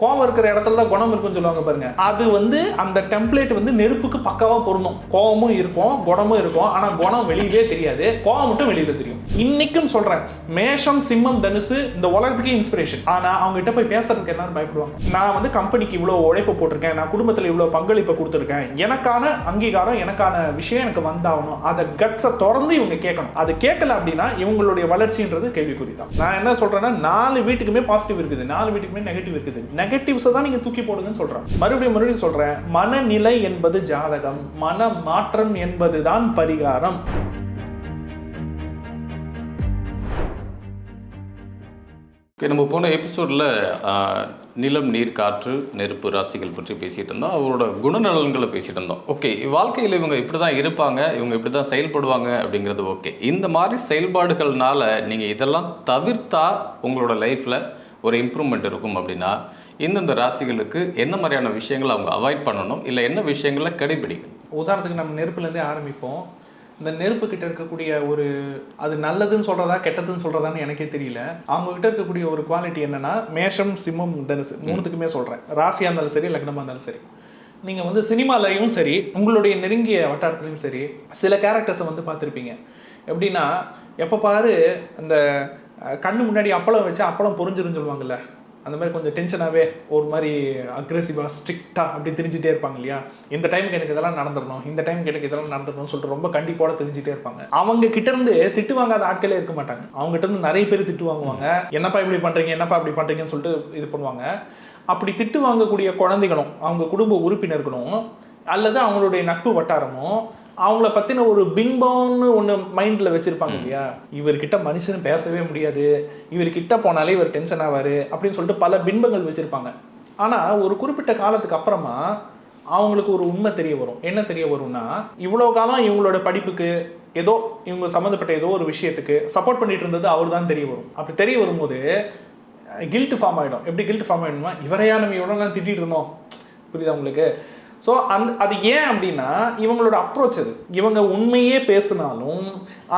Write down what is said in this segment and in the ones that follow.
கோவம் இருக்கிற இடத்துல தான் குணம் இருக்குன்னு சொல்லுவாங்க பாருங்க. அது அந்த டெம்ப்ளேட் நெருப்புக்கு பக்காவா பொருந்தும். கோவமும் இருக்கும், குணமும் இருக்கும். ஆனா குணம் வெளியவே தெரியாது, கோவம் மட்டும் வெளியில தெரியும். இன்னைக்கும் சொல்றேன், மேஷம், சிம்மம், தனுசு இந்த உலகத்துக்கே இன்ஸ்பிரேஷன். ஆனா அவங்க கிட்ட போய் பேசுறதுக்கு எல்லாரும் பயப்படுவாங்க. நான் கம்பெனிக்கு இவ்வளவு உழைப்பு போட்டிருக்கேன், நான் குடும்பத்துல இவ்வளவு பங்களிப்பை கொடுத்துருக்கேன், எனக்கான அங்கீகாரம், எனக்கான விஷயம் எனக்கு வந்தாகணும். அதை கட்ஸை தொடர்ந்து இவங்க கேட்கணும். அது கேட்கல அப்படின்னா இவங்களுடைய வளர்ச்சின்றது கேள்விக்குறிதான். நான் என்ன சொல்றேன்னா, 4 வீட்டுக்குமே பாசிட்டிவ் இருக்குது, 4 வீட்டுக்குமே நெகட்டிவ் இருக்குது. நெகட்டிவ்ஸை தான் நீங்க தூக்கி போடுங்கன்னு சொல்றேன். மறுபடியும் சொல்றேன், மனநிலை என்பது ஜாதகம், மன மாற்றம் என்பதுதான் பரிகாரம். நம்ம போன எபிசோடில் நிலம், நீர், காற்று, நெருப்பு ராசிகள் பற்றி பேசிகிட்டு இருந்தோம். அவரோட குணநலன்களை பேசிகிட்டு இருந்தோம். ஓகே, வாழ்க்கையில் இவங்க இப்படி தான் இருப்பாங்க, இவங்க இப்படி தான் செயல்படுவாங்க அப்படிங்கிறது ஓகே. இந்த மாதிரி செயல்பாடுகள்னால நீங்கள் இதெல்லாம் தவிர்த்தா உங்களோட லைஃப்பில் ஒரு இம்ப்ரூவ்மெண்ட் இருக்கும் அப்படின்னா இந்தந்த ராசிகளுக்கு என்ன மாதிரியான விஷயங்களை அவங்க அவாய்ட் பண்ணணும், இல்லை என்ன விஷயங்களை கடைபிடிக்கணும்? உதாரணத்துக்கு நம்ம நெருப்புலேருந்தே ஆரம்பிப்போம். இந்த நெருப்பு கிட்ட இருக்கக்கூடிய அது நல்லதுன்னு சொல்றதா கெட்டதுன்னு சொல்றதான்னு எனக்கே தெரியல. அவங்க கிட்ட இருக்கக்கூடிய ஒரு குவாலிட்டி என்னன்னா, மேஷம், சிம்மம், தனுசு மூணுத்துக்குமே சொல்றேன். ராசியா இருந்தாலும் சரி, லக்னமா இருந்தாலும் சரி, நீங்க சினிமாலையும் சரி, உங்களுடைய நெருங்கிய வட்டாரத்துலையும் சரி, சில கேரக்டர்ஸை பார்த்துருப்பீங்க. எப்படின்னா, எப்போ பாரு அந்த கண்ணு முன்னாடி அப்பளம் வச்சு அப்பளம் பொறிஞ்சிருன்னு சொல்லுவாங்கல்ல, அந்த மாதிரி கொஞ்சம் டென்ஷனாகவே ஒரு மாதிரி அக்ரெசிவாக ஸ்ட்ரிக்டாக அப்படி தெரிஞ்சுட்டே இருப்பாங்க இல்லையா. இந்த டைமுக்கு எனக்கு இதெல்லாம் நடந்துடணும், இந்த டைமுக்கு எனக்கு இதெல்லாம் நடந்துடணும்னு சொல்லிட்டு ரொம்ப கண்டிப்போட தெரிஞ்சுட்டே இருப்பாங்க. அவங்க கிட்ட இருந்து திட்டு வாங்காத ஆட்களே இருக்க மாட்டாங்க. அவங்க கிட்ட இருந்து நிறைய பேர் திட்டு வாங்குவாங்க. என்னப்பா இப்படி பண்ணுறீங்க, என்னப்பா இப்படி பண்ணுறீங்கன்னு சொல்லிட்டு இது பண்ணுவாங்க. அப்படி திட்டு வாங்கக்கூடிய குழந்தைகளும், அவங்க குடும்ப உறுப்பினர்களும், அல்லது அவங்களுடைய நட்பு வட்டாரமும் அவங்கள பற்றின ஒரு பிம்பம்னு ஒன்று மைண்டில் வச்சுருப்பாங்க இல்லையா. இவர்கிட்ட மனுஷன் பேசவே முடியாது, இவர்கிட்ட போனாலே இவர் டென்ஷன் ஆவார் அப்படின்னு சொல்லிட்டு பல பிம்பங்கள் வச்சுருப்பாங்க. ஆனால் ஒரு குறிப்பிட்ட காலத்துக்கு அப்புறமா அவங்களுக்கு ஒரு உண்மை தெரிய வரும். என்ன தெரிய வரும்னா, இவ்வளோ காலம் இவங்களோட படிப்புக்கு ஏதோ இவங்க சம்மந்தப்பட்ட ஏதோ ஒரு விஷயத்துக்கு சப்போர்ட் பண்ணிட்டு இருந்தது அவர் தான் தெரிய வரும். அப்படி தெரிய வரும்போது கில்ட் ஃபார்ம் ஆகிடும். எப்படி கில்ட் ஃபார்ம் ஆகிடுமா, இவரையா நம்ம இவ்வளோ திட்டிகிட்டு இருந்தோம், புரியுதா உங்களுக்கு? ஸோ அது ஏன் அப்படின்னா, இவங்களோட அப்ரோச் அது. இவங்க உண்மையே பேசினாலும்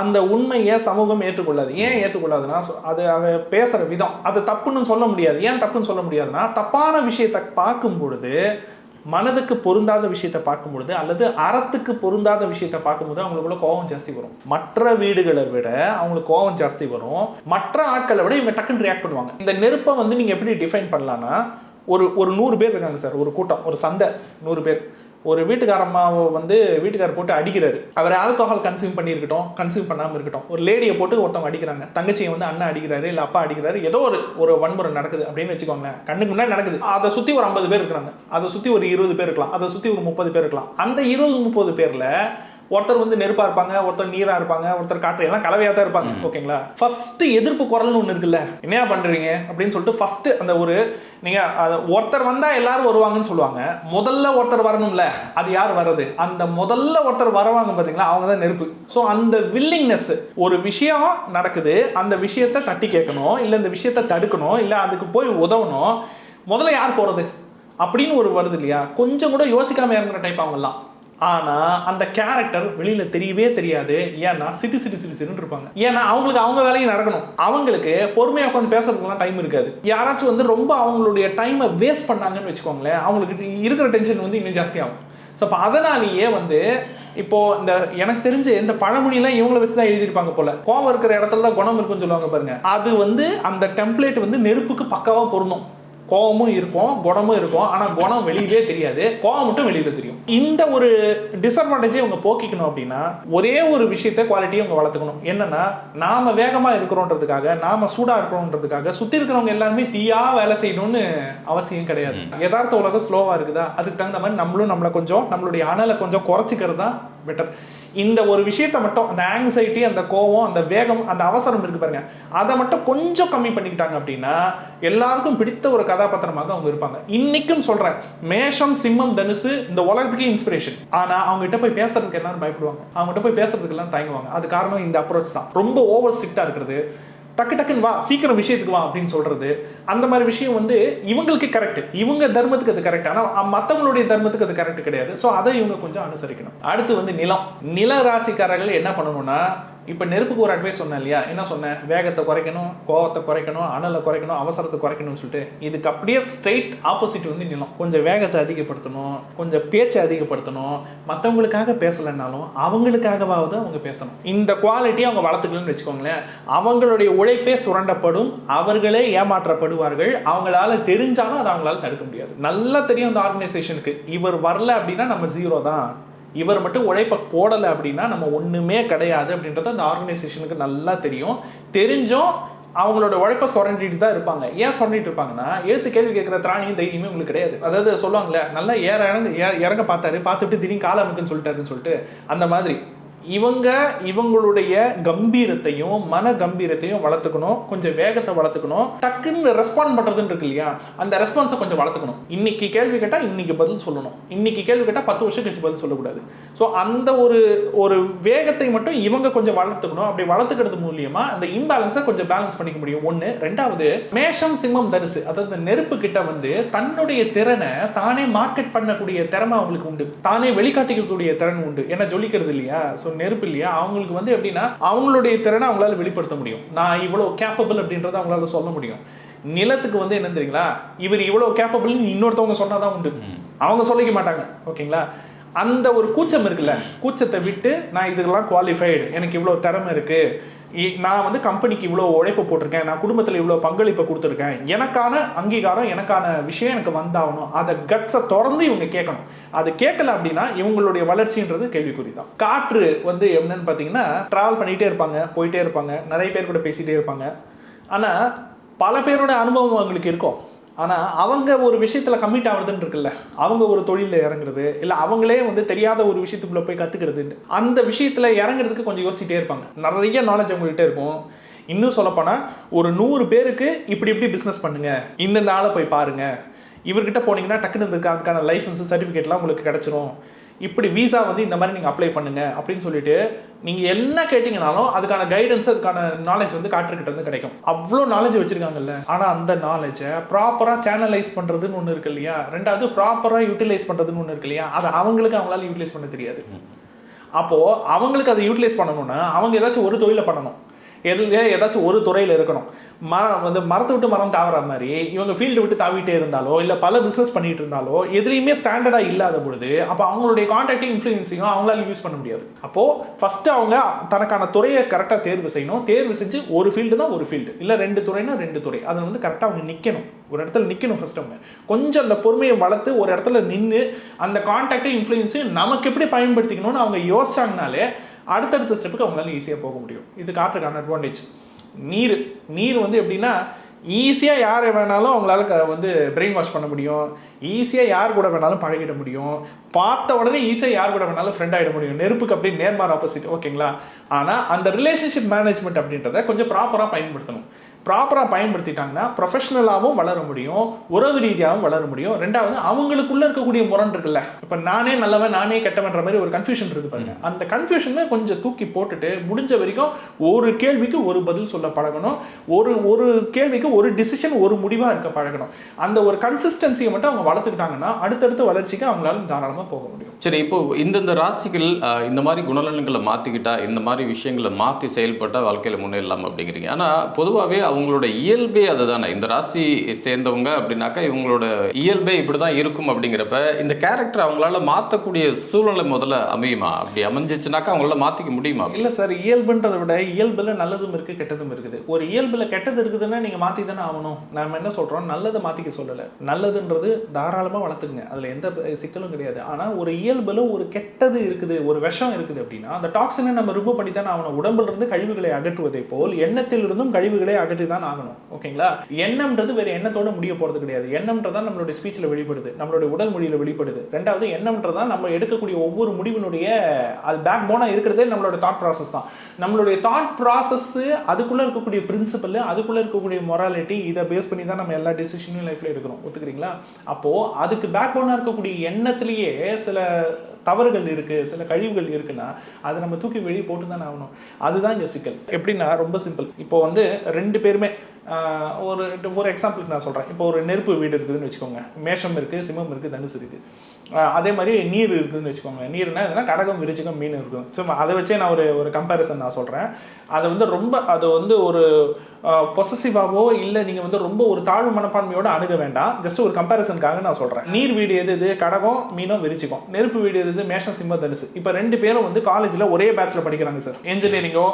அந்த உண்மையை சமூகம் ஏற்றுக்கொள்ளாது. ஏன் ஏற்றுக்கொள்ளாதுன்னா, அதை பேசுகிற விதம் அது தப்புன்னு சொல்ல முடியாது. ஏன் தப்புன்னு சொல்ல முடியாதுன்னா, தப்பான விஷயத்தை பார்க்கும் பொழுது, மனதுக்கு பொருந்தாத விஷயத்தை பார்க்கும் பொழுது, அல்லது அறத்துக்கு பொருந்தாத விஷயத்தை பார்க்கும்போது அவங்களுக்குள்ள கோபம் ஜாஸ்தி வரும். மற்ற வீடுகளை விட அவங்களுக்கு கோபம் ஜாஸ்தி வரும். மற்ற ஆட்களை விட இவங்க டக்குன்னு ரியாக்ட் பண்ணுவாங்க. இந்த நெருப்பை நீங்கள் எப்படி டிஃபைன் பண்ணலான்னா, ஒரு 100 பேர் இருக்காங்க சார், ஒரு கூட்டம், ஒரு சந்தை, 100 பேர். ஒரு வீட்டுக்காரம்மாவை வீட்டுக்காரர் போட்டு அடிக்கிறாரு. அவர் ஆல்கஹால் கன்சியூம் பண்ணியிருக்கட்டும், கன்சியூம் பண்ணாமல் இருக்கட்டும். ஒரு லேடியை போட்டு ஒருத்தவங்க அடிக்கிறாங்க, தங்கச்சியை அண்ணன் அடிக்கிறாரு, இல்லை அப்பா அடிக்கிறாரு, ஏதோ ஒரு வன்முறை நடக்குது அப்படின்னு வச்சுக்கோங்களேன். கண்ணுக்கு முன்னாடி நடக்குது. அதை சுற்றி ஒரு 50 பேர் இருக்கிறாங்க, அதை சுற்றி ஒரு 20 பேர் இருக்கலாம், அதை சுற்றி ஒரு 30 பேர் இருக்கலாம். அந்த 20-30 பேரில் ஒருத்தர் நெருப்பா இருப்பாங்க, ஒருத்தர் நீரா இருப்பாங்க, ஒருத்தர் காற்று, எல்லாம் கலவையா தான் இருப்பாங்க. ஓகேங்களா? ஃபர்ஸ்ட் எதிர்ப்பு குரல்னு ஒன்று இருக்குல்ல, என்னையா பண்றீங்க அப்படின்னு சொல்லிட்டு ஃபர்ஸ்ட் அந்த நீங்க ஒருத்தர் வந்தா எல்லாரும் வருவாங்கன்னு சொல்லுவாங்க. முதல்ல ஒருத்தர் வரணும்ல, அது யார் வர்றது? அந்த முதல்ல ஒருத்தர் வருவாங்க பாத்தீங்களா, அவங்க தான் நெருப்பு. ஸோ அந்த வில்லிங்னஸ், ஒரு விஷயம் நடக்குது, அந்த விஷயத்தை தட்டி கேட்கணும், இல்லை இந்த விஷயத்தை தடுக்கணும், இல்லை அதுக்கு போய் உதவணும், முதல்ல யார் போறது அப்படின்னு வருது இல்லையா. கொஞ்சம் கூட யோசிக்காம இறங்குற டைப் அவங்கெல்லாம். ஆனா அந்த கேரக்டர் வெளியில தெரியவே தெரியாது. ஏன்னா சிட்டு இருப்பாங்க. ஏன்னா அவங்களுக்கு அவங்க வேலையும் நடக்கணும். அவங்களுக்கு பொறுமையா உட்காந்து பேசுறதுக்குலாம் டைம் இருக்காது. யாராச்சும் ரொம்ப அவங்களுடைய டைமை வேஸ்ட் பண்ணாங்கன்னு வச்சுக்கோங்களேன், அவங்களுக்கு இருக்கிற டென்ஷன் இன்னும் ஜாஸ்தி ஆகும். ஸோ அப்போ அதனாலேயே இப்போ இந்த எனக்கு தெரிஞ்சு இந்த பழமொழியெல்லாம் இவங்களை வச்சு தான் எழுதியிருப்பாங்க போல. கோவம் இருக்கிற இடத்துல தான் குணம் இருக்குன்னு சொல்லுவாங்க பாருங்க. அது அந்த டெம்ப்ளேட் நெருப்புக்கு பக்காவா பொருந்தும். கோவமும் இருக்கும், குணமும் இருக்கும். ஆனால் குணம் வெளியவே தெரியாது, கோவம் மட்டும் வெளியில தெரியும். இந்த ஒரு டிஸ்அட்வான்டேஜை இவங்க போக்கிக்கணும் அப்படின்னா, ஒரே ஒரு விஷயத்தை குவாலிட்டியை இவங்க வளர்த்துக்கணும். என்னன்னா, நாம வேகமா இருக்கிறோன்றதுக்காக, நாம சூடா இருக்கிறோன்றதுக்காக சுத்தி இருக்கிறவங்க எல்லாருமே தீயா வேலை செய்யணும்னு அவசியம் கிடையாது. யதார்த்த உலகம் ஸ்லோவா இருக்குதா, அதுக்கு தகுந்த மாதிரி நம்மளுடைய அனலை கொஞ்சம் குறைச்சிக்கிறது தான் பெட்டர். இந்த ஒரு விஷயத்தை மட்டும், அந்த ஆங்ஸைட்டி, அந்த கோவம், அந்த வேகம், அந்த அவசரம் இருக்கு பாருங்க, அதை மட்டும் கொஞ்சம் கம்மி பண்ணிக்கிட்டாங்க அப்படின்னா எல்லாருக்கும் பிடித்த ஒரு கதாபாத்திரமாக அவங்க இருப்பாங்க. இன்னைக்கும் சொல்றேன், மேஷம், சிம்மம், தனுசு இந்த உலகத்துக்கே இன்ஸ்பிரேஷன். ஆனா அவங்க கிட்ட போய் பேசுறதுக்கு எல்லாரும் பயப்படுவாங்க, அவங்க கிட்ட போய் பேசுறதுக்கு எல்லாம் தயங்குவாங்க. அது காரணம் இந்த அப்ரோச் தான். ரொம்ப ஓவர் ஸ்ட்ரிக்டா இருக்கிறது, டக்குன்னு வா, சீக்கிரம் விஷயத்துக்கு வா அப்படின்னு சொல்றது, அந்த மாதிரி விஷயம் இவங்களுக்கு கரெக்ட், இவங்க தர்மத்துக்கு அது கரெக்ட். ஆனால் மற்றவங்களுடைய தர்மத்துக்கு அது கரெக்ட் கிடையாது. ஸோ அதை இவங்க கொஞ்சம் அனுசரிக்கணும். அடுத்து நிலம். நில ராசிக்காரர்கள் என்ன பண்ணணும்னா, இப்போ நெருப்புக்கு ஒரு அட்வைஸ் சொன்னேன் இல்லையா, என்ன சொன்னேன்? வேகத்தை குறைக்கணும், கோவத்தை குறைக்கணும், அனலை குறைக்கணும், அவசரத்தை குறைக்கணும்னு சொல்லிட்டு. இதுக்கு அப்படியே ஸ்ட்ரெயிட் ஆப்போசிட் வந்து நிலம். கொஞ்சம் வேகத்தை அதிகப்படுத்தணும், கொஞ்சம் பேச்சை அதிகப்படுத்தணும், மற்றவங்களுக்காக பேசலைன்னாலும் அவங்களுக்காகவாவது அவங்க பேசணும். இந்த குவாலிட்டியை அவங்க வளர்த்துக்கலன்னு வச்சுக்கோங்களேன், அவங்களுடைய உழைப்பே சுரண்டப்படும், அவர்களே ஏமாற்றப்படுவார்கள். அவங்களால தெரிஞ்சாலும் அதை அவங்களால தடுக்க முடியாது. நல்லா தெரியும் அந்த ஆர்கனைசேஷனுக்கு, இவர் வரல அப்படின்னா நம்ம ஜீரோ தான், இவர் மட்டும் உழைப்பை போடலை அப்படின்னா நம்ம ஒன்றுமே கிடையாது அப்படின்றது அந்த ஆர்கனைசேஷனுக்கு நல்லா தெரியும். தெரிஞ்சும் அவங்களோட உழைப்பை சுரண்டிட்டு தான் இருப்பாங்க. ஏன் சுரண்டிட்டு இருப்பாங்கன்னா, எழுத்து கேள்வி கேட்குற திராணியும் தைரியமே உங்களுக்கு கிடையாது. அதாவது சொல்லுவாங்களே, நல்லா இறங்க பார்த்துட்டு திடீர்னு கால அமுக்குன்னு சொல்லிட்டு அந்த மாதிரி இவங்களுடைய கம்பீரத்தையும் மன கம்பீரத்தையும் வளர்த்துக்கணும், கொஞ்சம் வேகத்தை வளர்த்துக்கணும், டக்குன்னு ரெஸ்பாண்ட் பண்ணுறதுன்னு இருக்கு இல்லையா, அந்த ரெஸ்பான்ஸை கொஞ்சம் வளர்த்துக்கணும். இன்னைக்கு கேள்வி கேட்டால் இன்னைக்கு பதில் சொல்லணும், இன்னைக்கு கேள்வி கேட்டால் 10 வருஷம் கழிச்சு பதில் சொல்லக்கூடாது. ஸோ அந்த ஒரு வேகத்தை மட்டும் இவங்க கொஞ்சம் வளர்த்துக்கணும். அப்படி வளர்த்துக்கிறது மூலியமா அந்த இம்பேலன்ஸை கொஞ்சம் பேலன்ஸ் பண்ணிக்க முடியும். ஒன்று. ரெண்டாவது, மேஷம் சிம்மம் தனுசு, அதாவது நெருப்பு கிட்ட வந்து தன்னுடைய திறனை தானே மார்க்கெட் பண்ணக்கூடிய திறமை அவங்களுக்கு உண்டு, தானே வெளிக்காட்டிக்கக்கூடிய திறன் உண்டு. ஏன்னா ஜொலிக்கிறது இல்லையா, ஸோ நெருப்பு இல்லையா, அவங்களுக்கு வந்து எப்படின்னா அவங்களுடைய திறனை அவங்களால வெளிப்படுத்த முடியும். நான் இவ்வளோ கேப்பபிள் அப்படின்றத அவங்களால சொல்ல முடியும். நிலத்துக்கு வந்து என்ன தெரியுங்களா, இவர் இவ்வளோ கேப்பபிள்னு இன்னொருத்தவங்க சொன்னாதான் உண்டு, அவங்க சொல்லிக்க மாட்டாங்க. ஓகேங்களா, அந்த ஒரு கூச்சம் இருக்குல்ல, கூச்சத்தை விட்டு நான் இதுக்கெல்லாம் குவாலிஃபைடு, எனக்கு இவ்வளோ திறமை இருக்கு, நான் வந்து கம்பெனிக்கு இவ்வளோ உழைப்பு போட்டிருக்கேன், நான் குடும்பத்தில் இவ்வளோ பங்களிப்பை கொடுத்துருக்கேன், எனக்கான அங்கீகாரம் எனக்கான விஷயம் எனக்கு வந்தாகணும், அதை கட்ஸை திறந்து இவங்க கேட்கணும். அது கேட்கல அப்படின்னா இவங்களுடைய வளர்ச்சின்றது கேள்விக்குறி தான். காற்று வந்து என்னன்னு பார்த்தீங்கன்னா, ட்ராவல் பண்ணிகிட்டே இருப்பாங்க, போயிட்டே இருப்பாங்க, நிறைய பேர் கூட பேசிகிட்டே இருப்பாங்க. ஆனால் பல பேரோட அனுபவம் அவங்களுக்கு இருக்கும். ஆனால் அவங்க ஒரு விஷயத்தில் கமிட் ஆகுறதுன்னு இருக்குல்ல, அவங்க ஒரு தொழிலில் இறங்குறது, இல்லை அவங்களே வந்து தெரியாத ஒரு விஷயத்துக்குள்ளே போய் கற்றுக்கிறது, அந்த விஷயத்தில் இறங்குறதுக்கு கொஞ்சம் யோசிச்சுட்டே இருப்பாங்க. நிறைய நாலேஜ் அவங்கள்ட்ட இருக்கும். இன்னும் சொல்லப்போனால் ஒரு 100 பேருக்கு இப்படி பிஸ்னஸ் பண்ணுங்கள், இந்த ஆளை போய் பாருங்கள், இவர்கிட்ட போனீங்கன்னா டக்குன்னு அதுக்கான லைசன்ஸு சர்டிஃபிகேட்லாம் உங்களுக்கு கிடச்சிரும், இப்படி வீசா வந்து இந்த மாதிரி நீங்கள் அப்ளை பண்ணுங்க அப்படின்னு சொல்லிட்டு நீங்கள் என்ன கேட்டிங்கனாலும் அதுக்கான கைடன்ஸ், அதுக்கான நாலேஜ் வந்து காற்றுக்கிட்ட வந்து கிடைக்கும். அவ்வளோ நாலேஜ் வச்சுருக்காங்கல்ல. ஆனால் அந்த நாலேஜை ப்ராப்பராக சேனலைஸ் பண்ணுறதுன்னு ஒன்று இருக்கு இல்லையா, ரெண்டாவது ப்ராப்பராக யூட்டிலைஸ் பண்ணுறதுன்னு ஒன்று இருக்கு இல்லையா, அதை அவங்களால யூட்டிலைஸ் பண்ண தெரியாது. அப்போது அவங்களுக்கு அதை யூட்டிலைஸ் பண்ணணும்னா அவங்க ஏதாச்சும் ஒரு தொழிலை பண்ணணும், ஏதாச்சும் ஒரு துறையில் இருக்கணும். மரத்தை விட்டு மரம் தாவற மாதிரி இவங்க ஃபீல்டு விட்டு தாவிட்டே இருந்தாலோ, இல்லை பல பிஸ்னஸ் பண்ணிட்டு இருந்தாலோ, எதுலையுமே ஸ்டாண்டர்டாக இல்லாத பொழுது அப்போ அவங்களுடைய கான்டாக்டிங் இன்ஃப்ளூயன்ஸையும் அவங்களால யூஸ் பண்ண முடியாது. அப்போது ஃபஸ்ட்டு அவங்க தனக்கான துறையை கரெக்டாக தேர்வு செய்யணும். தேர்வு செஞ்சு ஒரு ஃபீல்டுனா ஒரு ஃபீல்டு, இல்லை 2 துறைனா 2 துறை, அதை வந்து கரெக்டாக அவங்க நிற்கணும். ஒரு இடத்துல நிற்கணும். ஃபஸ்ட்டு அவங்க கொஞ்சம் அந்த பொறுமையை வளர்த்து ஒரு இடத்துல நின்று அந்த கான்டாக்டிங் இன்ஃப்ளூயன்ஸையும் நமக்கு எப்படி பயன்படுத்திக்கணும்னு அவங்க யோசிச்சாங்கனாலே அடுத்தடுத்த ஸ்டெப்புக்கு அவங்களால ஈஸியாக போக முடியும். இது காற்றுக்கான அட்வான்டேஜ். நீர் வந்து எப்படின்னா, ஈஸியாக யாரை வேணாலும் அவங்களால வந்து பிரெயின் வாஷ் பண்ண முடியும், ஈஸியாக யார் கூட வேணாலும் பழகிட முடியும், பார்த்த உடனே ஈஸியாக யார் கூட வேணாலும் ஃப்ரெண்ட் ஆகிட முடியும். நெருப்புக்கு அப்படி நேர்மாறு ஆப்போசிட். ஓகேங்களா, ஆனால் அந்த ரிலேஷன்ஷிப் மேனேஜ்மெண்ட் அப்படின்றத கொஞ்சம் ப்ராப்பராக பயன்படுத்தணும். ப்ராப்பராக பயன்படுத்திட்டாங்கன்னா ப்ரொஃபஷனலாகவும் வளர முடியும், உறவு ரீதியாகவும் வளர முடியும். ரெண்டாவது, அவங்களுக்குள்ளே இருக்கக்கூடிய முரண் இருக்குல்ல, இப்போ நானே நல்லவன் நானே கெட்டவன்ற மாதிரி ஒரு கன்ஃபியூஷன் இருக்கு பாருங்க, அந்த கன்ஃபியூஷனை கொஞ்சம் தூக்கி போட்டுட்டு முடிஞ்ச வரைக்கும் ஒரு கேள்விக்கு ஒரு பதில் சொல்ல பழகணும், ஒரு கேள்விக்கு ஒரு டிசிஷன் ஒரு முடிவாக இருக்க பழகணும். அந்த ஒரு கன்சிஸ்டன்சியை மட்டும் அவங்க வளர்த்துக்கிட்டாங்கன்னா அடுத்தடுத்த வளர்ச்சிக்கு அவங்களால தாராளமாக போக முடியும். சரி, இப்போ இந்தந்த ராசிகள் இந்த மாதிரி குணநலன்களை மாற்றிக்கிட்டா, இந்த மாதிரி விஷயங்களை மாற்றி செயல்பட்டால் வாழ்க்கையில் முன்னேறலாம் அப்படிங்கிறீங்க. ஆனால் பொதுவாகவே அவங்களோட இயல்பே அதுதானே. இந்த ராசி சேர்ந்தவங்க அப்படின்னாக்கா இவங்களோட இயல்பே இப்படி தான் இருக்கும். அப்படிங்கிறப்ப இந்த கேரக்டர் அவங்களால மாற்றக்கூடிய சூழ்நிலை முதல்ல அமையுமா? அப்படி அமைஞ்சிச்சுனாக்கா அவங்களால மாற்றிக்க முடியுமா? இல்லை சார், இயல்புன்றதை விட இயல்பில் நல்லதும் இருக்குது கெட்டதும் இருக்குது. ஒரு இயல்பில் கெட்டது இருக்குதுன்னா நீங்கள் மாற்றி தானே ஆகணும். நம்ம என்ன சொல்கிறோம், நல்லதை மாற்றிக்க சொல்லலை. நல்லதுன்றது தாராளமாக வளர்த்துக்குங்க, அதில் எந்த சிக்கலும் கிடையாது. ஆனால் ஒரு இயல்பில் ஒரு கெட்டது இருக்குது, ஒரு விஷம் இருக்குது அப்படின்னா அந்த டாக்ஸினை நம்ம ரிமூவ் பண்ணி தானே ஆகணும். உடம்புல இருந்து கழிவுகளை அகற்றுவதை போல் எண்ணத்தில் இருந்தும் கழிவுகளை அகற்றி தான் ஆகணும். ஓகேங்களா, எண்ணம்ன்றது வேறு எண்ணத்தோட முடிய போகிறது கிடையாது. எண்ணம்ன்றதான் நம்மளுடைய ஸ்பீச்சில் வெளிப்படுது, நம்மளுடைய உடல் மொழியில் வெளிப்படுது. ரெண்டாவது, எண்ணம்ன்றதான் நம்ம எடுக்கக்கூடிய ஒவ்வொரு முடிவினுடைய அது பேக் போனாக இருக்கிறதே நம்மளோட தாட் ப்ராசஸ் தான். நம்மளுடைய தாட் ப்ராசஸ், அதுக்குள்ளே இருக்கக்கூடிய பிரின்சிபல், அதுக்குள்ளே இருக்கக்கூடிய மொராலிட்டி, இதை பேஸ் பண்ணி தான் நம்ம எல்லா டெசிஷனையும் லைஃப்பில் எடுக்கிறோம். ஒத்துக்கிறீங்களா? அப்போது அதுக்கு பேக் போனாக இருக்கக்கூடிய எண்ணத்துலேயே சில தவறுகள் இருக்குது, சில கழிவுகள் இருக்குன்னா அதை நம்ம தூக்கி வெளியே போட்டு தானே ஆகணும். அதுதான் இங்கே சிக்கல். எப்படின்னா ரொம்ப சிம்பிள். இப்போ வந்து 2 பேருமே ஒரு எக்ஸாம்பிளுக்கு நான் சொல்கிறேன். இப்போ ஒரு நெருப்பு வீடு இருக்குதுன்னு வச்சுக்கோங்க. மேஷம் இருக்குது, சிம்மம் இருக்குது, தனுசு இருக்குது. அதே மாதிரி நீர் இருக்குதுன்னு வச்சுக்கோங்க. நீர்னா எதுனா கடகம், விருச்சிகம், மீன் இருக்கும். ஸோ அதை வச்சே நான் ஒரு கம்பேரிசன் நான் சொல்கிறேன். அதை வந்து ரொம்ப அது வந்து ஒரு பொசசிவாவோ இல்லை நீங்கள் வந்து ரொம்ப ஒரு தாழ்வு மனப்பான்மையோட அணுக வேண்டாம். ஜஸ்ட் ஒரு கம்பேரிசனுக்காக நான் சொல்கிறேன். நீர் வீடு எது கடகம், மீனம், விருச்சிகம். நெருப்பு வீடு எது மேஷம், சிம்மம், தனுசு. இப்போ 2 பேரும் வந்து காலேஜில் ஒரே பேட்சில் படிக்கிறாங்க சார். இன்ஜினியரிங்கோ,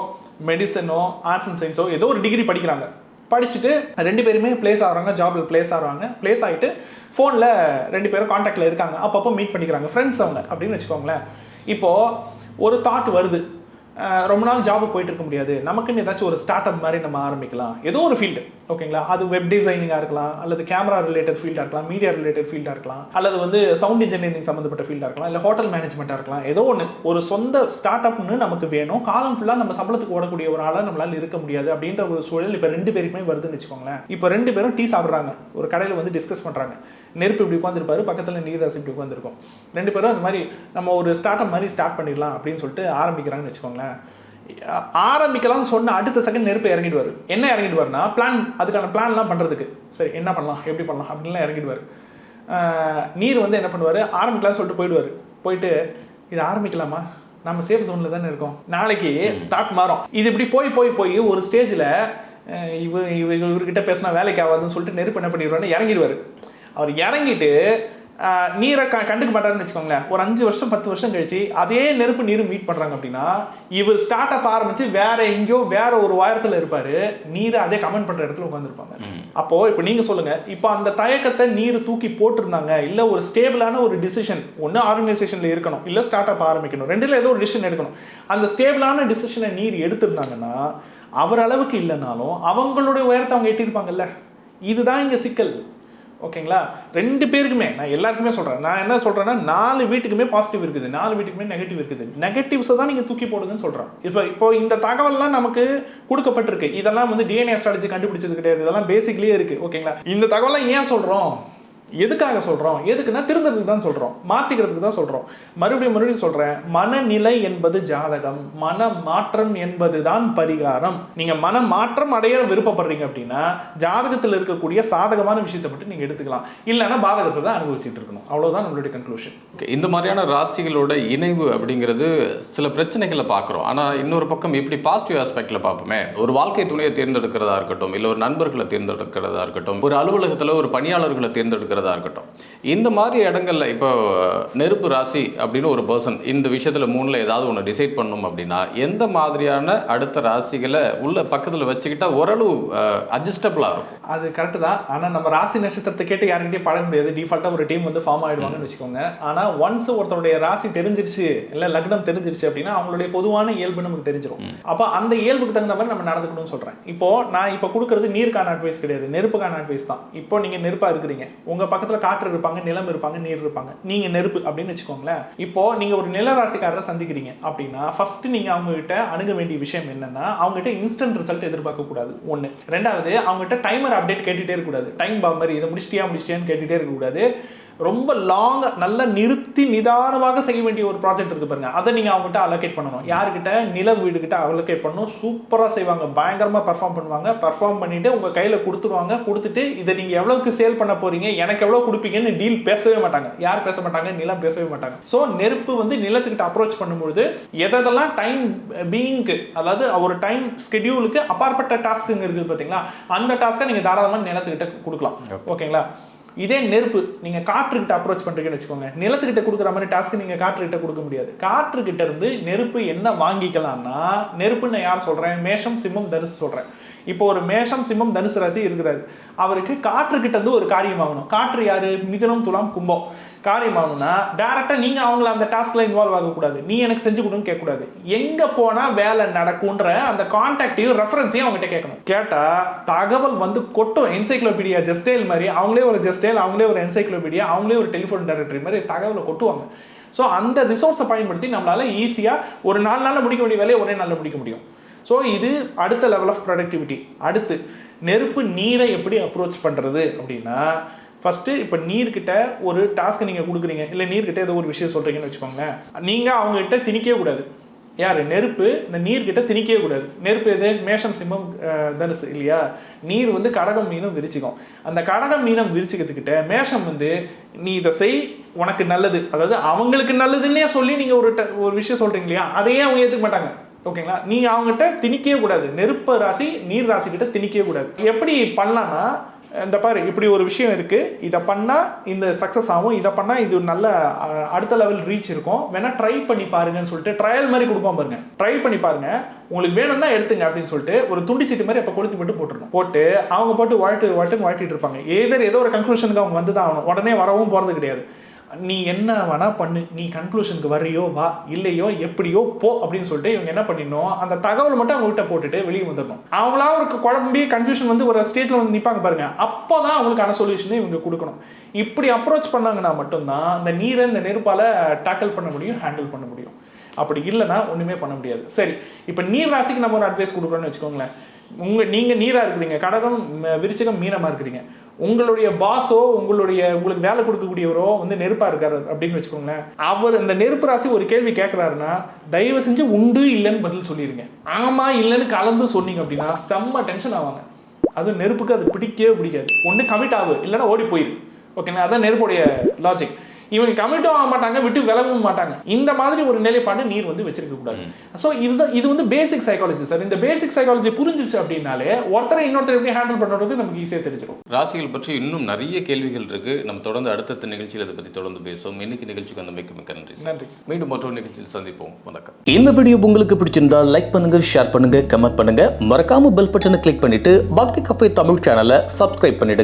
மெடிசனோ, ஆர்ட்ஸ் அண்ட் சயின்ஸோ ஏதோ ஒரு டிகிரி படிக்கிறாங்க. படிச்சுட்டு 2 பேருமே பிளேஸ் ஆகிறாங்க, ஜாபில் பிளேஸ் ஆகிறாங்க. பிளேஸ் ஆகிட்டு ஃபோனில் 2 பேரும் காண்டாக்டில் இருக்காங்க. அப்பப்போ மீட் பண்ணிக்கிறாங்க. ஃப்ரெண்ட்ஸ் அவங்க அப்படின்னு வச்சுக்கோங்களேன். இப்போது ஒரு தாட் வருது, ரொம்ப நாள் ஜாபுக்கு போயிட்டு இருக்க முடியாது, நமக்குன்னு ஏதாச்சும் ஒரு ஸ்டார்ட் அப் மாதிரி நம்ம ஆரம்பிக்கலாம். ஏதோ ஒரு ஃபீல்டு, ஓகேங்களா? அது வெப் டிசைனிங்காக இருக்கலாம், அல்லது கேமரா ரிலேட்டட் ஃபீல்டாக இருக்கலாம், மீடியா ரிலேட்டட் ஃபீல்டாக இருக்கலாம், அல்லது வந்து சவுண்ட் இன்ஜினியரிங் சம்மந்தப்பட்ட ஃபீல்டாக இருக்கலாம், இல்லை ஹோட்டல் மேனேஜ்மெண்ட்டாக இருக்கலாம். ஏதோ ஒன்று ஒரு சொந்த ஸ்டார்ட் அப்னு நமக்கு வேணும். காலம் ஃபுல்லாக நம்ம சம்பளத்துக்கு ஓடக்கூடிய ஒரு ஆளாக நம்மளால் இருக்க முடியாது அப்படின்ற ஒரு சூழல் இப்போ 2 பேருக்குமே வருதுன்னு வச்சுக்கோங்களேன். இப்போ 2 பேரும் டீ சாப்பிட்றாங்க, ஒரு கடையில் வந்து டிஸ்கஸ் பண்ணுறாங்க. நெருப்பு இப்படி உட்காந்துருப்பாரு, பக்கத்தில் நீராசி இப்படி உட்காந்துருக்கும். 2 பேரும் அந்த மாதிரி நம்ம ஒரு ஸ்டார்ட் அப் மாதிரி ஸ்டார்ட் பண்ணிடலாம் அப்படின்னு சொல்லிட்டு ஆரம்பிக்கிறாங்கன்னு வச்சுக்கோங்களேன். ஆரம்பிக்கலாம்னு சொன்ன அடுத்த செகண்ட் நெருப்பு இறங்கிடுவார். என்ன இறங்கிடுவார்னா அதுக்கான பிளான்லாம் பண்ணுறதுக்கு, சரி என்ன பண்ணலாம், எப்படி பண்ணலாம் அப்படின்லாம் இறங்கிடுவார். நீர் வந்து என்ன பண்ணுவார், ஆரம்பிக்கலாம்னு சொல்லிட்டு போயிடுவார். போயிட்டு இது ஆரம்பிக்கலாமா, நம்ம சேஃப் ஜோனில் தானே இருக்கோம், நாளைக்கு தாட் மாறும். இது இப்படி போய் ஒரு ஸ்டேஜில் இவர்கிட்ட பேசினா வேலைக்கு ஆகாதுன்னு சொல்லிட்டு நெருப்பு என்ன பண்ணிடுவார்னு இறங்கிடுவார். அவர் இறங்கிட்டு நீரை கண்டுக்க மாட்டாருன்னு வச்சுக்கோங்களேன். ஒரு 5 வருஷம் 10 வருஷம் கழிச்சு அதே நெருப்பு நீரும் மீட் பண்ணுறாங்க அப்படின்னா, இவர் ஸ்டார்ட் அப் ஆரம்பிச்சு வேற எங்கேயோ வேற ஒரு உயரத்தில் இருப்பார், நீரை அதே கமெண்ட் பண்ணுற இடத்துல உட்காந்துருப்பாங்க. அப்போது இப்போ நீங்கள் சொல்லுங்கள், இப்போ அந்த தயக்கத்தை நீர் தூக்கி போட்டிருந்தாங்க, இல்லை ஒரு ஸ்டேபிளான ஒரு டிசிஷன் ஒன்று ஆர்கனைசேஷனில் இருக்கணும், இல்லை ஸ்டார்ட் அப் ஆரம்பிக்கணும், 2ல் ஏதோ ஒரு டிசிஷன் எடுக்கணும். அந்த ஸ்டேபிளான டிசிஷனை நீர் எடுத்திருந்தாங்கன்னா அவர் அளவுக்கு இல்லைனாலும் அவங்களுடைய உயரத்தை அவங்க எட்டியிருப்பாங்கல்ல. இதுதான் இங்கே சிக்கல், ஓகேங்களா? 2 பேருக்குமே, நான் எல்லாருக்குமே சொல்கிறேன். நான் என்ன சொல்கிறேன்னா 4 வீட்டுக்குமே பாசிட்டிவ் இருக்குது, 4 வீட்டுக்குமே நெகட்டிவ் இருக்குது. நெகட்டிவ்ஸை தான் நீங்கள் தூக்கி போடுங்கன்னு சொல்கிறேன். இப்போ இந்த தகவல்லாம் நமக்கு கொடுக்கப்பட்டிருக்கு. இதெல்லாம் வந்து டிஎன்ஏ ஸ்ட்ராட்டஜி கண்டுபிடிச்சது கிடையாது, இதெல்லாம் பேசிக்லேயே இருக்குது, ஓகேங்களா? இந்த தகவலாம் ஏன் சொல்கிறோம், எதுக்காக சொல்கிறோம், எதுக்குன்னா திருந்ததுக்கு தான் சொல்கிறோம், மாற்றிக்கிறதுக்கு தான் சொல்கிறோம். மறுபடியும் சொல்கிறேன், மனநிலை என்பது ஜாதகம், மன மாற்றம் என்பது தான் பரிகாரம். நீங்கள் மன மாற்றம் அடைய விருப்பப்படுறீங்க அப்படின்னா ஜாதகத்தில் இருக்கக்கூடிய சாதகமான விஷயத்தை மட்டும் நீங்கள் எடுத்துக்கலாம், இல்லைன்னா பாதகத்தை தான் அனுபவிச்சுட்டு இருக்கணும். அவ்வளோதான் நம்மளுடைய கன்க்ளூஷன். இந்த மாதிரியான ராசிகளோட இணைவு அப்படிங்கிறது சில பிரச்சனைகளை பார்க்குறோம். ஆனால் இன்னொரு பக்கம் இப்படி பாசிட்டிவ் ஆஸ்பெக்டில் பார்ப்போமே, ஒரு வாழ்க்கை துணையை தேர்ந்தெடுக்கிறதா இருக்கட்டும், இல்லை ஒரு நண்பர்களை தேர்ந்தெடுக்கிறதா இருக்கட்டும், ஒரு அலுவலகத்தில் ஒரு பணியாளர்களை தேர்ந்தெடுக்கிறதா இருக்கட்டும், இந்த மாதிரி இடங்கள்ல இப்போ நெருப்பு ராசி அப்படின்னு ஒரு பர்சன் இந்த விஷயத்துல 3ல் ஏதாவது ஒன்று டிசைட் பண்ணணும் அப்படின்னா எந்த மாதிரியான அடுத்த ராசிகளை உள்ள பக்கத்தில் வச்சுக்கிட்டா ஓரளவு அட்ஜஸ்டபிளா இருக்கும்? அது கரெக்டு தான். ஆனால் நம்ம ராசி நட்சத்திரத்தை கேட்டு யாருக்கிட்டையும் பழக முடியாது. டிஃபால்ட்டாக ஒரு டீம் வந்து ஃபார்ம் ஆகிடுவாங்கன்னு வச்சுக்கோங்க. ஆனால் ஒன்ஸ் ஒருத்தருடைய ராசி தெரிஞ்சிருச்சு, இல்லை லக்னம் தெரிஞ்சிருச்சு அப்படின்னா அவங்களுடைய பொதுவான இயல்பு நமக்கு தெரிஞ்சிடும். அப்போ அந்த இயல்புக்கு தகுந்த மாதிரி நம்ம நடந்துக்கணும்னு சொல்கிறேன். நான் இப்போ கொடுக்கறது நீருக்கான அட்வைஸ் கிடையாது, நெருப்புக்கான அட்வைஸ் தான். இப்போ நீங்கள் நெருப்பாக இருக்கிறீங்க, உங்கள் பக்கத்தில் காற்று இருப்பாங்க, நிலம் இருப்பாங்க, நீர் இருப்பாங்க, நீங்கள் நெருப்பு அப்படின்னு வச்சுக்கோங்களேன். இப்போ நீங்கள் ஒரு நிலராசிக்காரரை சந்திக்கிறீங்க அப்படின்னா ஃபர்ஸ்ட் நீங்கள் அவங்ககிட்ட அணுக வேண்டிய விஷயம் என்னன்னா, அவங்ககிட்ட இன்ஸ்டன்ட் ரிசல்ட் எதிர்பார்க்க கூடாது. 1. 2வது, அவங்ககிட்ட டைமர் அப்டேட் கேட்டுகிட்டே இருக்கக்கூடாது. டைம் பாம்பர் இதை முடிச்சிட்டியான்னு கேட்டுகிட்டே இருக்கக்கூடாது. ரொம்ப நல்லா நிறுத்தி நிதானமாக செய்ய வேண்டிய ஒரு ப்ராஜெக்ட் இருக்குது பாருங்க, அதை நீங்கள் அவங்ககிட்ட அலோகேட் பண்ணணும். யாருக்கிட்ட, நில வீடுகிட்ட அலோகேட் பண்ணணும். சூப்பராக செய்வாங்க, பயங்கரமாக பர்ஃபார்ம் பண்ணுவாங்க. பர்ஃபார்ம் பண்ணிவிட்டு உங்கள் கையில் கொடுத்துருவாங்க. கொடுத்துட்டு இதை நீங்கள் எவ்வளோக்கு சேல் பண்ண போகிறீங்க, எனக்கு எவ்வளோ கொடுப்பீங்கன்னு டீல் பேசவே மாட்டாங்க. யார் பேச மாட்டாங்க, நிலம் பேசவே மாட்டாங்க. ஸோ நெருப்பு வந்து நிலத்துக்கிட்ட அப்ரோச் பண்ணும்பொழுது எதெல்லாம் டைம் பீயிங்க்கு, அதாவது ஒரு டைம் ஸ்கெடியூலுக்கு அப்பாற்பட்ட டாஸ்க்குங்க இருக்குது பார்த்தீங்களா, அந்த டாஸ்க்கை நீங்கள் தாராளமாக நிலத்துக்கிட்ட கொடுக்கலாம், ஓகேங்களா? இதே நெருப்பு நீங்கள் காற்றுக்கிட்ட அப்ரோச் பண்ணுறீங்கன்னு வச்சுக்கோங்க, நிலத்துக்கிட்ட கொடுக்குற மாதிரி டாஸ்க்கு நீங்கள் காற்றுக்கிட்ட கொடுக்க முடியாது. காற்றுக்கிட்ட இருந்து நெருப்பு என்ன வாங்கிக்கலாம்னா, நெருப்புன்னு யார் சொல்கிறேன், மேஷம், சிம்மம், தனுசு சொல்கிறேன். இப்போ ஒரு மேஷம், சிம்மம், தனுசு ராசி இருக்கிறாரு, அவருக்கு காற்றுக்கிட்ட இருந்து ஒரு காரியம் ஆகணும். காற்று யாரு, மிதுனம், துலாம், கும்பம். காரியம் ஆகணும்னா டேரெக்டாக நீங்கள் அவங்கள அந்த டாஸ்கில் இன்வால்வ் ஆகக்கூடாது, நீ எனக்கு செஞ்சு கொடுன்னு கேட்கக்கூடாது. எங்கே போனால் வேலை நடக்கும்ன்ற அந்த கான்டாக்டையும் ரெஃபரன்ஸையும் அவங்ககிட்ட கேட்கணும். கேட்டால் தகவல் வந்து கொட்டும். என்சைக்ளோபீடியா ஜெஸ்டேல் மாதிரி, அவங்களே ஒரு ஜெஸ்டேல், அவங்களே ஒரு என்சைக்ளோபீடியா, அவங்களே ஒரு டெலிஃபோன் டைரக்டரி மாதிரி தகவலை கொட்டுவாங்க. ஸோ அந்த ரிசோர்ஸை பயன்படுத்தி நம்மளால் ஈஸியாக ஒரு 4 நாளில் முடிக்க வேண்டிய வேலையை ஒரே நாளில் முடிக்க முடியும். ஸோ இது அடுத்த லெவல் ஆஃப் ப்ரொடக்டிவிட்டி. அடுத்து நெருப்பு நீரை எப்படி அப்ரோச் பண்ணுறது அப்படின்னா, ஃபஸ்ட்டு இப்போ நீர்கிட்ட ஒரு டாஸ்க்கை நீங்கள் கொடுக்குறீங்க, இல்லை நீர்கிட்ட ஏதோ ஒரு விஷயம் சொல்கிறீங்கன்னு வச்சுக்கோங்களேன், நீங்கள் அவங்ககிட்ட திணிக்கவே கூடாது. யார் நெருப்பு இந்த நீர்கிட்ட திணிக்கவே கூடாது. நெருப்பு எது? மேஷம் சிம்மம் தனுசு இல்லையா? நீர் வந்து கடகம் மீனம் விருச்சிகம். அந்த கடகம் மீனம் விருச்சிகத்துக்கிட்ட மேஷம் வந்து நீ இதை செய் உனக்கு நல்லது, அதாவது அவங்களுக்கு நல்லதுன்னே சொல்லி நீங்கள் ஒரு விஷயம் சொல்கிறீங்க இல்லையா, அதையே அவங்க ஏற்றுக்க மாட்டாங்க. ஓகேங்களா? நீ அவங்ககிட்ட திணிக்கவே கூடாது. நெருப்பு ராசி நீர் ராசி கிட்ட திணிக்கவே கூடாது. எப்படி பண்ணலான்னா, இந்த பாரு இப்படி ஒரு விஷயம் இருக்குது, இதை பண்ணால் இந்த சக்ஸஸ் ஆகும், இதை பண்ணால் இது நல்ல அடுத்த லெவல் ரீச் இருக்கும், வேணால் ட்ரை பண்ணி பாருங்கன்னு சொல்லிட்டு ட்ரையல் மாதிரி கொடுப்போம் பாருங்க. ட்ரை பண்ணி பாருங்க, உங்களுக்கு வேணும்னா எடுத்துங்க அப்படின்னு சொல்லிட்டு ஒரு துண்டி சீட்டு மாதிரி அப்போ கொளுத்தி மட்டும் போட்டுருணும். போட்டு அவங்க போட்டு வாழ்த்துன்னு இருப்பாங்க. ஏதோ ஒரு கன்க்ளூஷனுக்கு அவங்க வந்து தான் ஆகணும். உடனே வரவும் போகிறது கிடையாது. நீ என்ன வேணா பண்ணு, நீ கன்க்ளூஷனுக்கு வரையோ வா, இல்லையோ எப்படியோ போ அப்படின்னு சொல்லிட்டு இவங்க என்ன பண்ணிடணும், அந்த தகவல் மட்டும் அவங்க கிட்ட போட்டுட்டு வெளியே வந்துடணும். அவங்களா ஒரு குழம்பி கன்ஃபியூஷன் வந்து ஒரு ஸ்டேஜில் வந்து நிற்பாங்க பாருங்க, அப்போ தான் அவங்களுக்கான சொல்யூஷனை இவங்க கொடுக்கணும். இப்படி அப்ரோச் பண்ணாங்கன்னா மட்டும்தான் இந்த நீரை இந்த நெருப்பால் டேக்கிள் பண்ண முடியும், ஹேண்டில் பண்ண முடியும். அப்படி இல்லைன்னா ஒன்றுமே பண்ண முடியாது. சரி, இப்போ நீர் ராசிக்கு நம்ம ஒரு அட்வைஸ் கொடுக்குறோன்னு வச்சுக்கோங்களேன். நீங்கள் நீராக இருக்கிறீங்க, கடகம் விருச்சிகம் மீனமாக இருக்கிறீங்க, உங்களுடைய பாஸோ உங்களுக்கு வேலை கொடுக்கக்கூடியவரோ வந்து நெருப்பாக இருக்காரு அப்படின்னு வச்சுக்கோங்களேன். அவர் இந்த நெருப்பு ராசி ஒரு கேள்வி கேட்குறாருன்னா தயவு செஞ்சு உண்டு இல்லைன்னு பதில் சொல்லிடுங்க. ஆமாம் இல்லைன்னு கலந்து சொன்னீங்க அப்படின்னா செம்ம டென்ஷன் ஆவாங்க. அதுவும் நெருப்புக்கு அது பிடிக்கவே பிடிக்காது. ஒன்று கமிட் ஆகும், இல்லைன்னா ஓடி போயிரு. ஓகேங்களா? அதான் நெருப்புடைய லாஜிக். இவங்க கமிட்டும் ஆக மாட்டாங்க, விட்டு விலகவும் மாட்டாங்க. இந்த மாதிரி ஒரு நிலைப்பாடு நீர் வந்து வச்சிருக்க கூடாது. ஸோ இது வந்து பேசிக் சைக்காலஜி சார். இந்த பேசிக் சைக்காலஜி புரிஞ்சிச்சு அப்படின்னாலே ஒருத்தரை இன்னொருத்தர் எப்படி ஹேண்டில் பண்ணுறது நமக்கு ஈஸியாக தெரிஞ்சிடும். ராசிகள் பற்றி இன்னும் நிறைய கேள்விகள் இருக்கு. நம்ம தொடர்ந்து அடுத்த நிகழ்ச்சியில் அதை பற்றி தொடர்ந்து பேசுவோம். இன்னைக்கு நிகழ்ச்சிக்கு வந்து மிக்க நன்றி. நன்றி. மீண்டும் மற்றொரு நிகழ்ச்சியில் சந்திப்போம். வணக்கம். இந்த வீடியோ உங்களுக்கு பிடிச்சிருந்தா லைக் பண்ணுங்க, ஷேர் பண்ணுங்க, கமெண்ட் பண்ணுங்க. மறக்காம பெல் பட்டனை கிளிக் பண்ணிட்டு பக்தி கஃபே தமிழ் சேனலை சப்ஸ்கிரைப் பண்ணிடுங்க.